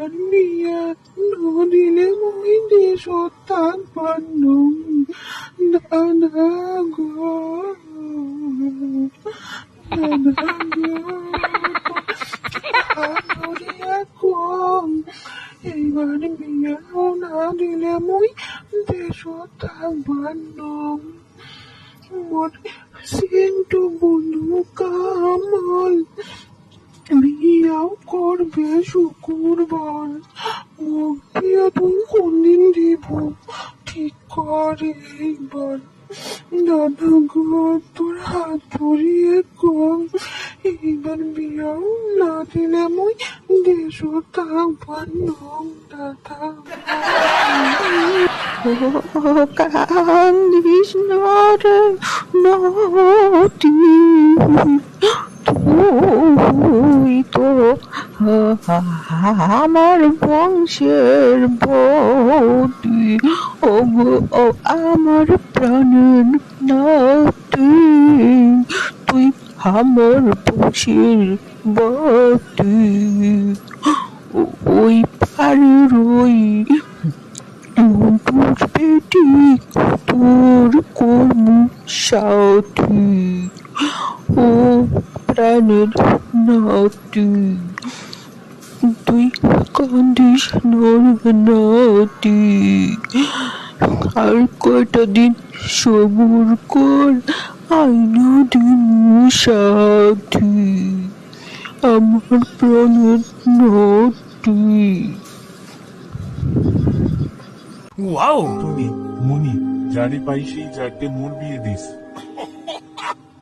এইবার বিয়া নদিলে মই দেশত থাকবান্ন দাদা গো, দাদা গো, এইবার বিয়া না দিলে মই দেশত থাকবান্ন। মোর সিন্টু বন্ধু কামাল বিয়াও করবে শুক্রবার। মোক বিয়া তুই কোনদিন দিব ঠিক করে এইবার। দাদা গো, তোর হাত ধরিয়ে কম, এইবার বিয়াও না দিলে মই দেশও থাকবান্ন দাদা। কান্দিস না রে নদী, তুই তো আমার বংশের বৌদি, ও আমার প্রাণের নাতি, তুই আমার বংশের বৌদি। ওই পাড়ের ওই মন্টুর বেটি তোর কর্ম সাথী, ও প্রাণের নাতি, তুই কান্দিস নাতি, আর কয়টা দিন সবুর কর, আইনা দিন সাথী, আমার প্রাণের নাতি। ওয়াও, তুমি মনি যারে পাই সেই যাকে মোর বিয়ে দিস।